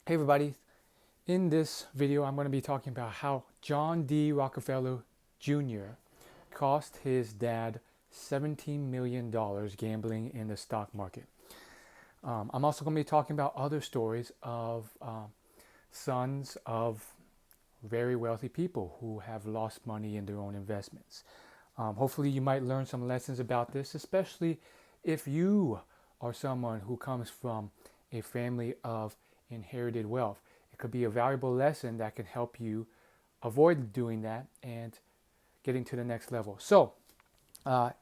Hey everybody, in this video I'm going to be talking about how John D. Rockefeller Jr. cost his dad $17 million gambling in the stock market. I'm also going to be talking about other stories of sons of very wealthy people who have lost money in their own investments. Hopefully you might learn some lessons about this, especially if you are someone who comes from a family of inherited wealth. It could be a valuable lesson that can help you avoid doing that and getting to the next level. So,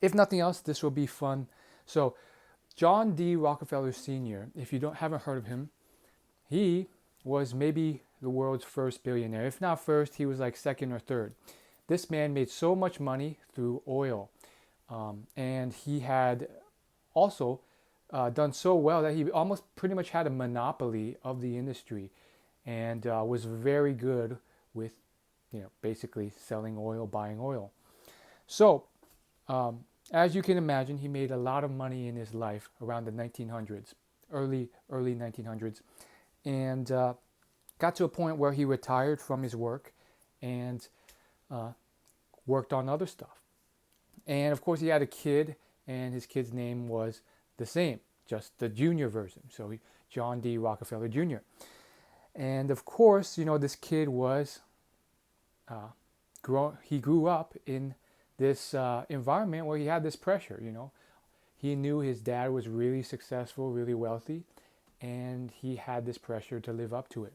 if nothing else, this will be fun. So, John D. Rockefeller Sr., if you haven't heard of him, he was maybe the world's first billionaire. If not first, he was like second or third. This man made so much money through oil. And he had also done so well that he almost pretty much had a monopoly of the industry and was very good with, basically selling oil, buying oil. So, as you can imagine, he made a lot of money in his life around the 1900s, early 1900s, and got to a point where he retired from his work and uh, worked on other stuff. And of course, he had a kid, and his kid's name was the same, just the junior version. So John D. Rockefeller Jr. And of course, this kid was he grew up in this environment where he had this pressure. He knew his dad was really successful, really wealthy, and he had this pressure to live up to it.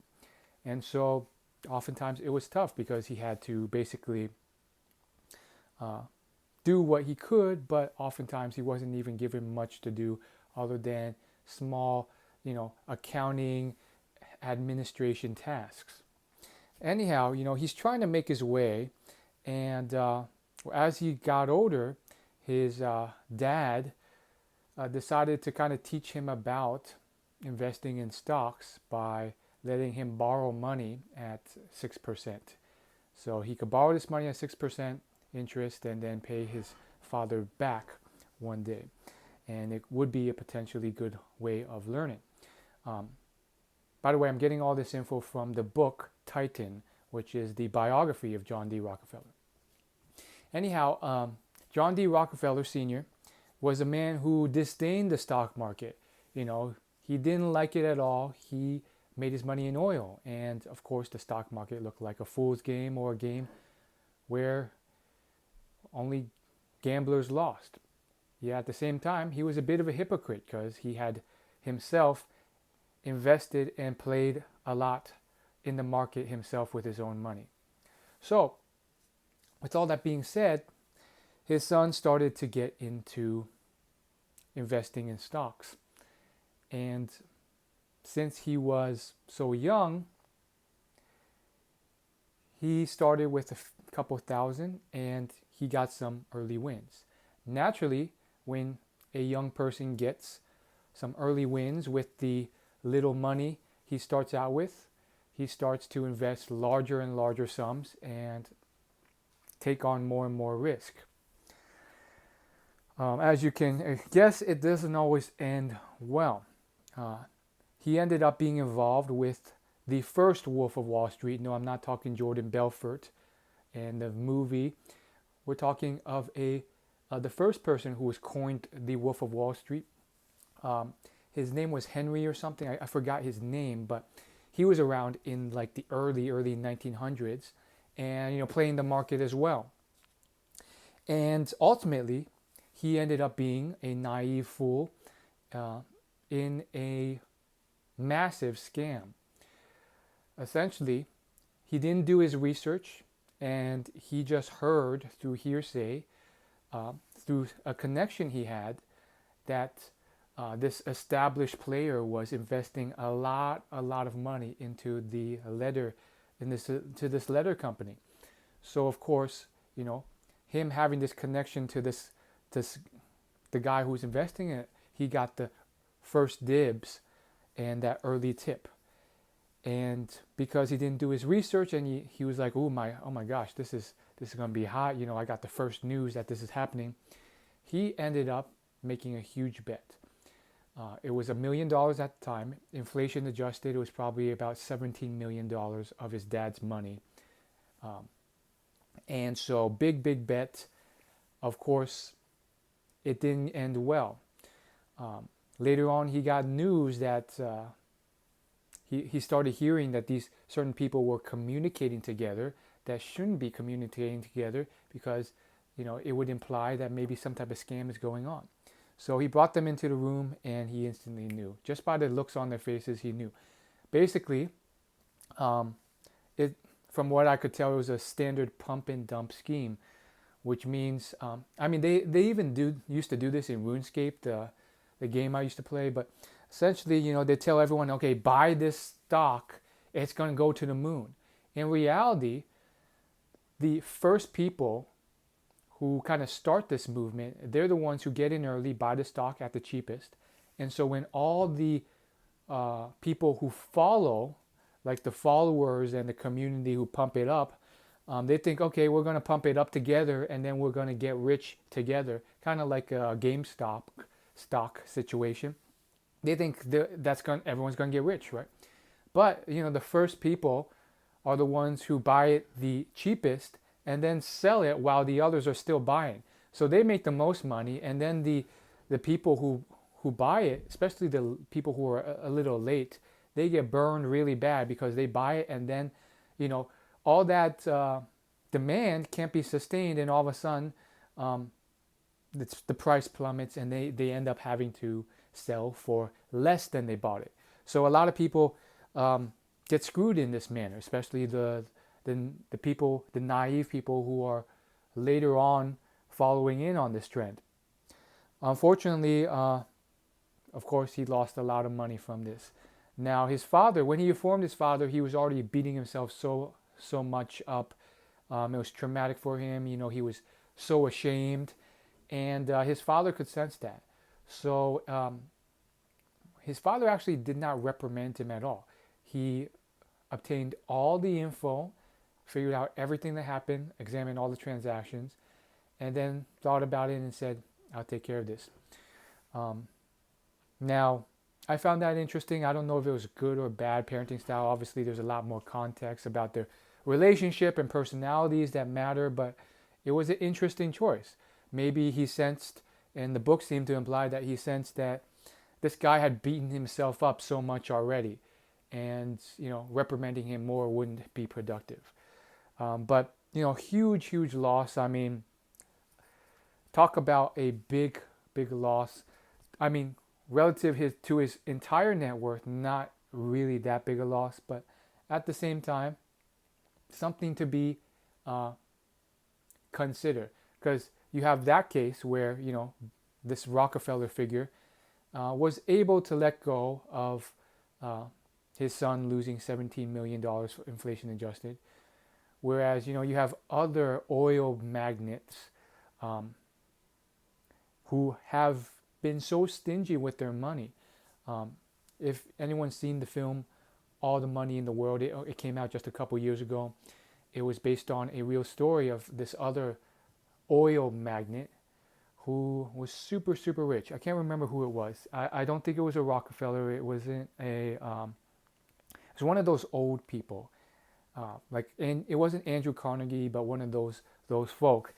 And so, oftentimes it was tough because he had to basically uh, do what he could, but oftentimes he wasn't even given much to do other than small, accounting, administration tasks. Anyhow, he's trying to make his way, and as he got older, his dad decided to kind of teach him about investing in stocks by letting him borrow money at 6%. So he could borrow this money at 6% interest and then pay his father back one day. And it would be a potentially good way of learning. Um, by the way, I'm getting all this info from the book Titan, which is the biography of John D. Rockefeller. Anyhow, John D. Rockefeller Sr. was a man who disdained the stock market. He didn't like it at all. He made his money in oil. And of course, the stock market looked like a fool's game or a game where only gamblers lost. Yet at the same time, he was a bit of a hypocrite because he had himself invested and played a lot in the market himself with his own money. So, with all that being said, his son started to get into investing in stocks. And since he was so young, he started with a couple thousand and he got some early wins. Naturally, when a young person gets some early wins with the little money he starts out with, he starts to invest larger and larger sums and take on more and more risk. As you can guess, it doesn't always end well. He ended up being involved with the first Wolf of Wall Street. No, I'm not talking Jordan Belfort and the movie. We're talking of the first person who was coined the Wolf of Wall Street. His name was Henry or something. I forgot his name, but he was around in like the early 1900s, and playing the market as well. And ultimately, he ended up being a naive fool in a massive scam. Essentially, he didn't do his research and he just heard through hearsay, through a connection he had, that this established player was investing a lot of money into the leather, to this leather company. So of course, him having this connection to this the guy who's investing in it, he got the first dibs and that early tip. And because he didn't do his research and he was like, oh my gosh, this is gonna be hot. I got the first news that this is happening. He ended up making a huge bet. It was $1 million at the time. Inflation adjusted, it was probably about $17 million of his dad's money. Um, and so, big bet. Of course, it didn't end well. Later on, he got news that he started hearing that these certain people were communicating together that shouldn't be communicating together, because it would imply that maybe some type of scam is going on. So he brought them into the room, and he instantly knew. Just by the looks on their faces, he knew. Basically, um, it from what I could tell, it was a standard pump and dump scheme, which means, they even used to do this in RuneScape, the game I used to play. But essentially, they tell everyone, okay, buy this stock, it's going to go to the moon. In reality, the first people who kind of start this movement, they're the ones who get in early, buy the stock at the cheapest. And so when all the people who follow, like the followers and the community who pump it up, they think, okay, we're going to pump it up together, and then we're going to get rich together, kind of like a GameStop stock situation. They think everyone's going to get rich, right? But the first people are the ones who buy it the cheapest and then sell it while the others are still buying. So they make the most money, and then the people who buy it, especially the people who are a little late, they get burned really bad, because they buy it, and then all that demand can't be sustained, and all of a sudden the price plummets, and they end up having to sell for less than they bought it. So a lot of people get screwed in this manner, especially the people, the naive people who are later on following in on this trend. Unfortunately, of course, he lost a lot of money from this. Now, his father, when he informed his father, he was already beating himself so much up. It was traumatic for him. He was so ashamed, and his father could sense that. So his father actually did not reprimand him at all. He obtained all the info, figured out everything that happened, examined all the transactions, and then thought about it and said, I'll take care of this. Now, I found that interesting. I don't know if it was good or bad parenting style. Obviously, there's a lot more context about their relationship and personalities that matter, but it was an interesting choice. Maybe he sensed, and the book seemed to imply that he sensed that this guy had beaten himself up so much already, and reprimanding him more wouldn't be productive. But huge loss. I mean, talk about a big loss. I mean, relative to his entire net worth, not really that big a loss, but at the same time, something to be considered, because you have that case where this Rockefeller figure was able to let go of his son losing $17 million for inflation adjusted, whereas you have other oil magnates who have been so stingy with their money. If anyone's seen the film All the Money in the World, it came out just a couple years ago. It was based on a real story of this other oil magnate who was super rich. I can't remember who it was. I don't think it was a Rockefeller. It wasn't it was one of those old people. And it wasn't Andrew Carnegie, but one of those folk.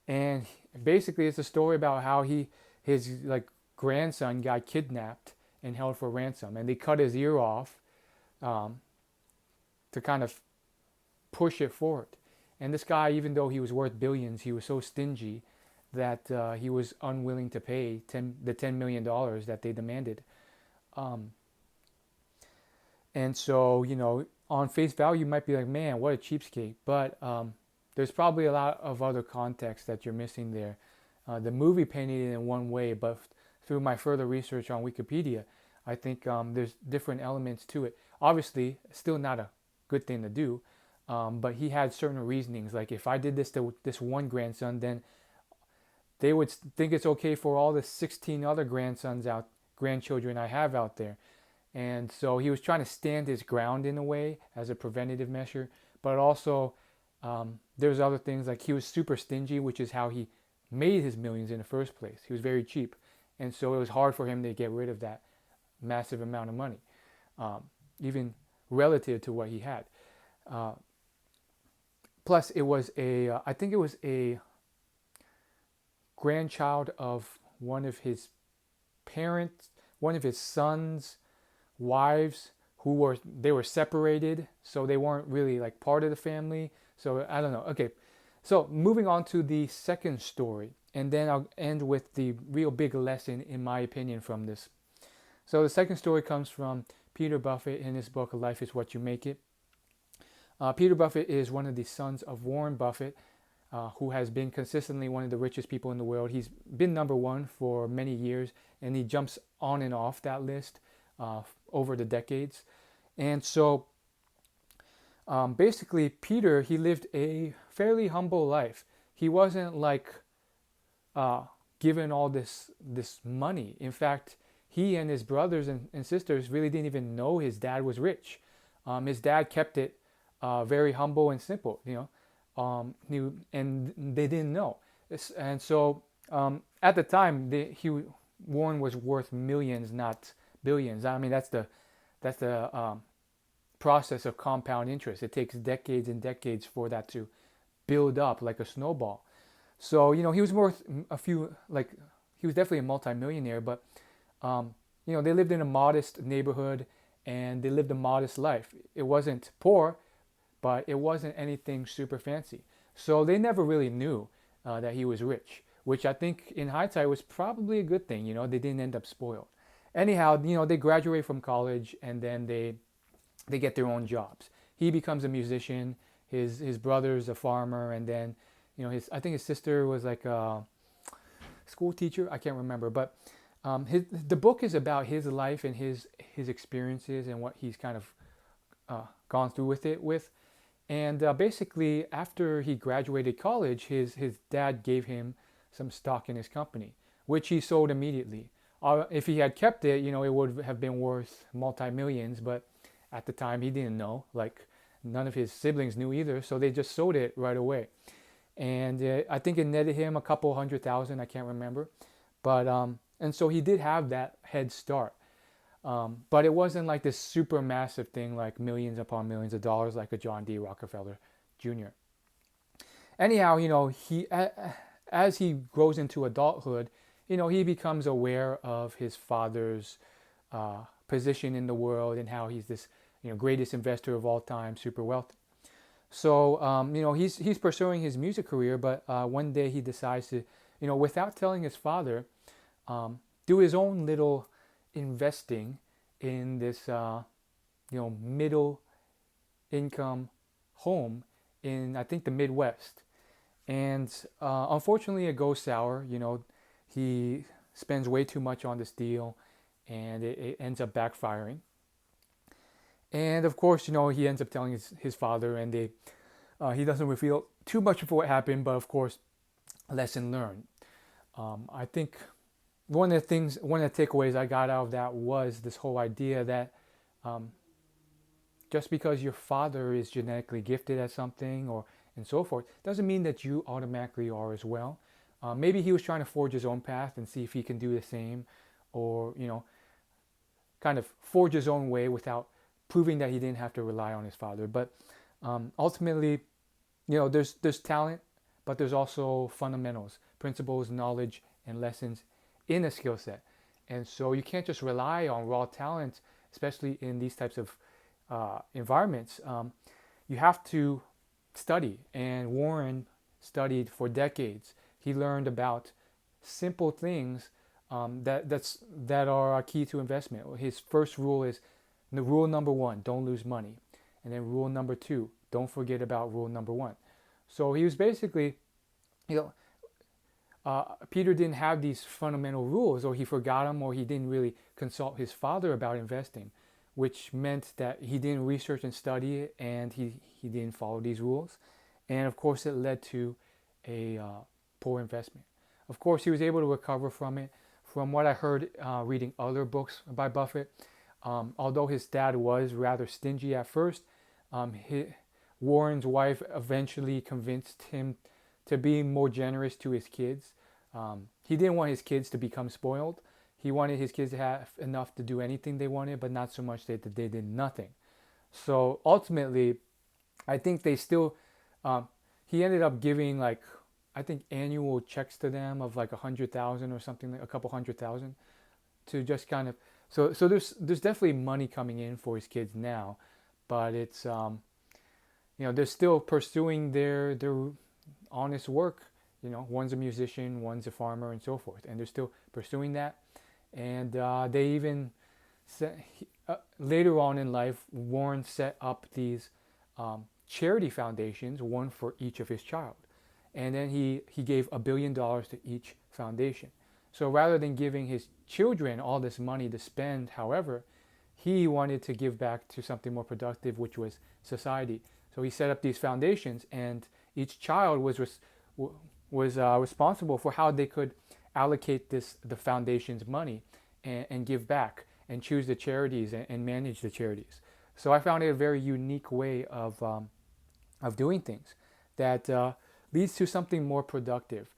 And basically, it's a story about how his grandson got kidnapped and held for ransom, and they cut his ear off to kind of push it forward. And this guy, even though he was worth billions, he was so stingy that he was unwilling to pay the $10 million that they demanded. And so, on face value, you might be like, man, what a cheapskate. But there's probably a lot of other context that you're missing there. The movie painted it in one way, but through my further research on Wikipedia, I think there's different elements to it. Obviously, still not a good thing to do, but he had certain reasonings. Like, if I did this to this one grandson, then they would think it's okay for all the 16 other grandchildren I have out there. And so he was trying to stand his ground in a way as a preventative measure, but also there's other things, like he was super stingy, which is how he made his millions in the first place. He was very cheap, and so it was hard for him to get rid of that. massive amount of money, um, even relative to what he had. Uh, Plus, it was I think it was a grandchild of one of his parents, one of his sons' wives, they were separated, so they weren't really like part of the family. So I don't know. Okay, so moving on to the second story, and then I'll end with the real big lesson, in my opinion, from this. So the second story comes from Peter Buffett in his book Life is What You Make It. Peter Buffett is one of the sons of Warren Buffett, who has been consistently one of the richest people in the world. He's been number one for many years, and he jumps on and off that list over the decades. And so basically, Peter, he lived a fairly humble life. He wasn't like given all this money. In fact, he and his brothers and sisters really didn't even know his dad was rich. His dad kept it very humble and simple, and they didn't know. And so at the time, Warren was worth millions, not billions. I mean, that's the process of compound interest. It takes decades and decades for that to build up like a snowball. So he was worth he was definitely a multimillionaire, but they lived in a modest neighborhood and they lived a modest life. It wasn't poor, but it wasn't anything super fancy. So they never really knew that he was rich, which I think in hindsight was probably a good thing. They didn't end up spoiled. Anyhow, they graduate from college and then they get their own jobs. He becomes a musician. His brother's a farmer, and then I think his sister was like a school teacher. I can't remember, but the book is about his life and his experiences and what he's kind of gone through with it. And basically, after he graduated college, his dad gave him some stock in his company, which he sold immediately. If he had kept it, it would have been worth multi-millions, but at the time he didn't know. Like, none of his siblings knew either, so they just sold it right away. And I think it netted him a couple $100,000, I can't remember. But and so he did have that head start. But it wasn't like this super massive thing, like millions upon millions of dollars, like a John D. Rockefeller Jr. Anyhow, as he grows into adulthood, he becomes aware of his father's position in the world and how he's this, greatest investor of all time, super wealthy. So, he's pursuing his music career, but one day he decides to, without telling his father, do his own little investing in this, middle income home in, I think, the Midwest. And unfortunately, it goes sour. He spends way too much on this deal, and it ends up backfiring. And of course, he ends up telling his father, and he doesn't reveal too much of what happened, but of course, lesson learned. I think one of the takeaways I got out of that was this whole idea that just because your father is genetically gifted at something and so forth, doesn't mean that you automatically are as well. Maybe he was trying to forge his own path and see if he can do the same, or kind of forge his own way without proving that he didn't have to rely on his father. But ultimately, there's talent, but there's also fundamentals, principles, knowledge, and lessons in a skill set. And so you can't just rely on raw talent, especially in these types of environments. You have to study, and Warren studied for decades. He learned about simple things that are key to investment. His first rule is rule number 1: don't lose money, and then rule number 2: don't forget about rule number 1. So he was basically, Peter didn't have these fundamental rules, or he forgot them, or he didn't really consult his father about investing, which meant that he didn't research and study it, and he didn't follow these rules. And of course, it led to a poor investment. Of course, he was able to recover from it. From what I heard reading other books by Buffett, although his dad was rather stingy at first, Warren's wife eventually convinced him to be more generous to his kids. He didn't want his kids to become spoiled. he wanted his kids to have enough to do anything they wanted, but not so much that they did nothing. So ultimately, I think they still, um, he ended up giving like, I think annual checks to them of like 100,000 or something, like a couple 100,000 to just kind of, so there's definitely money coming in for his kids now, but it's, they're still pursuing their honest work. One's a musician, one's a farmer, and so forth, and they're still pursuing that. And they even later on in life, Warren set up these charity foundations, one for each of his child, and then he gave $1 billion to each foundation. So rather than giving his children all this money to spend, however, he wanted to give back to something more productive, which was society. So he set up these foundations, and each child was responsible for how they could allocate the foundation's money and give back and choose the charities and manage the charities. So I found it a very unique way of doing things that leads to something more productive.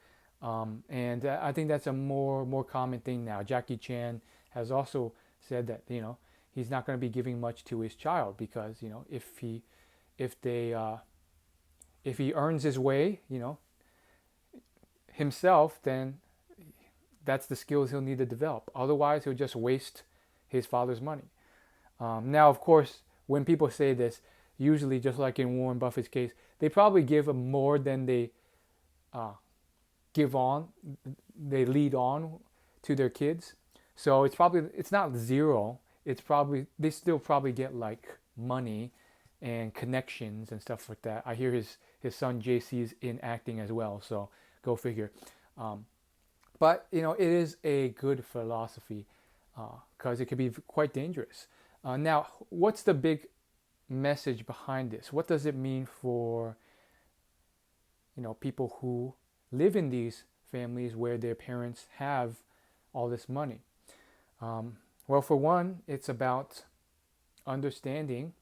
And I think that's a more common thing now. Jackie Chan has also said that he's not going to be giving much to his child because if he earns his way himself, then that's the skills he'll need to develop. Otherwise, he'll just waste his father's money. Now, of course, when people say this, usually just like in Warren Buffett's case, they probably give more than they they lead on to their kids. So it's not zero. It's probably, they still probably get like money and connections and stuff like that. I hear his son JC's in acting as well, so go figure. But it is a good philosophy because it could be quite dangerous. Now, what's the big message behind this? What does it mean for people who live in these families where their parents have all this money? Well, for one, it's about understanding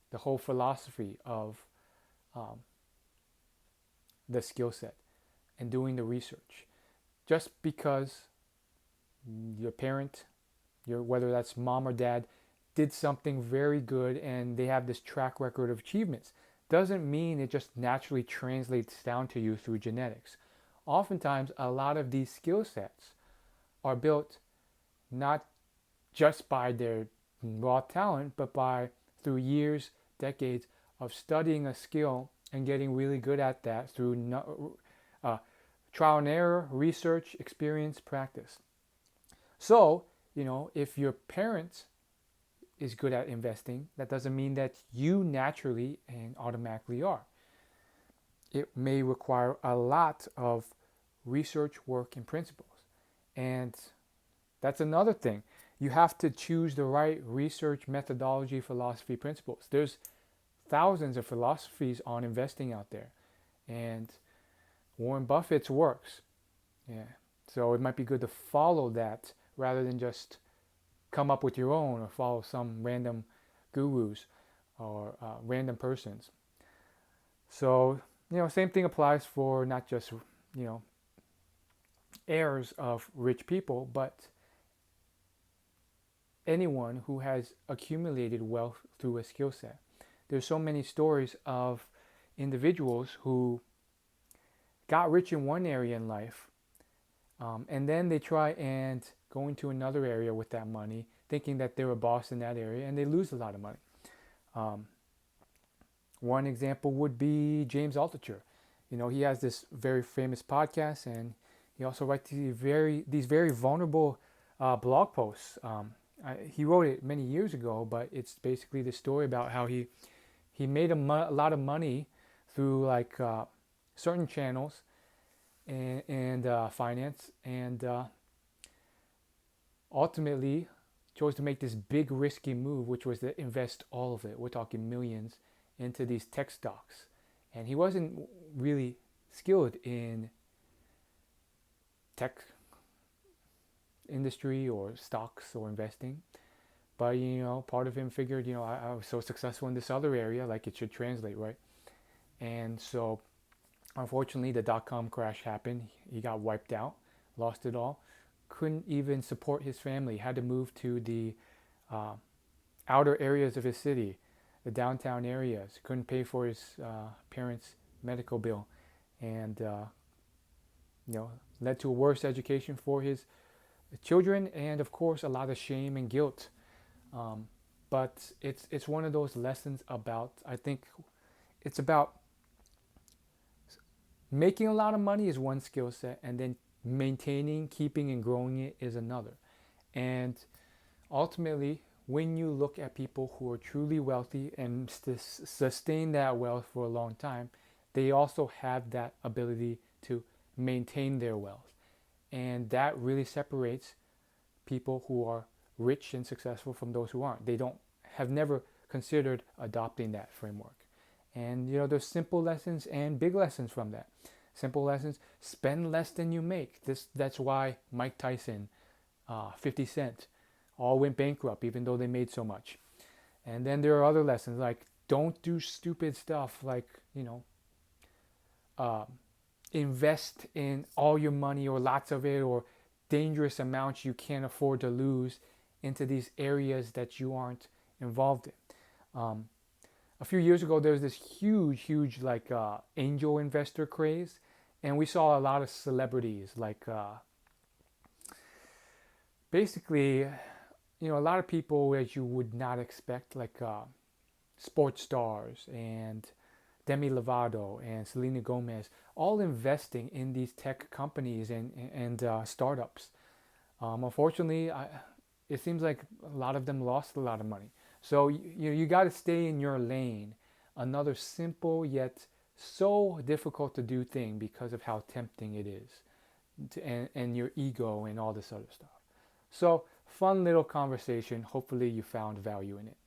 the whole philosophy of the skill set and doing the research. Just because your parent, whether that's mom or dad, did something very good and they have this track record of achievements, doesn't mean it just naturally translates down to you through genetics. Oftentimes, a lot of these skill sets are built not just by their raw talent, but through years, decades of studying a skill and getting really good at that through trial and error, research, experience, practice. So, if your parent is good at investing, that doesn't mean that you naturally and automatically are. It may require a lot of research work and principles. And that's another thing. You have to choose the right research methodology, philosophy, principles. There's thousands of philosophies on investing out there. And Warren Buffett's works. Yeah. So it might be good to follow that rather than just come up with your own or follow some random gurus or random persons. So, same thing applies for not just, heirs of rich people, but anyone who has accumulated wealth through a skill set. There's so many stories of individuals who got rich in one area in life, and then they try and go into another area with that money, thinking that they're a boss in that area, and they lose a lot of money. One example would be James Altucher. He has this very famous podcast, and he also writes these very vulnerable blog posts. He wrote it many years ago, but it's basically the story about how he made a lot of money through like certain channels and finance, and ultimately chose to make this big risky move, which was to invest all of it, we're talking millions, into these tech stocks. And he wasn't really skilled in tech industry or stocks or investing, but part of him figured, I was so successful in this other area, like it should translate, right? And so unfortunately the dot-com crash happened. He got wiped out, lost it all, couldn't even support his family, had to move to the uh, outer areas of his city, the downtown areas, couldn't pay for his parents' medical bill, and you know, led to a worse education for his children, and of course a lot of shame and guilt. Um, but it's one of those lessons about, I think it's about making a lot of money is one skill set, and then maintaining, keeping, and growing it is another. And ultimately, when you look at people who are truly wealthy and sustain that wealth for a long time, they also have that ability to maintain their wealth. And that really separates people who are rich and successful from those who aren't. They don't have never considered adopting that framework. And you know, there's simple lessons and big lessons from that. Simple lessons: spend less than you make. That's why Mike Tyson, 50 Cent, all went bankrupt even though they made so much. And then there are other lessons like don't do stupid stuff like, you know, uh, invest in all your money or lots of it or dangerous amounts you can't afford to lose into these areas that you aren't involved in. A few years ago, there was this huge like angel investor craze, and we saw a lot of celebrities like basically, you know, a lot of people as you would not expect, like sports stars and Demi Lovato and Selena Gomez, all investing in these tech companies and startups. Unfortunately, it seems like a lot of them lost a lot of money. So you got to stay in your lane. Another simple yet so difficult to do thing because of how tempting it is, and your ego and all this other stuff. So fun little conversation. Hopefully you found value in it.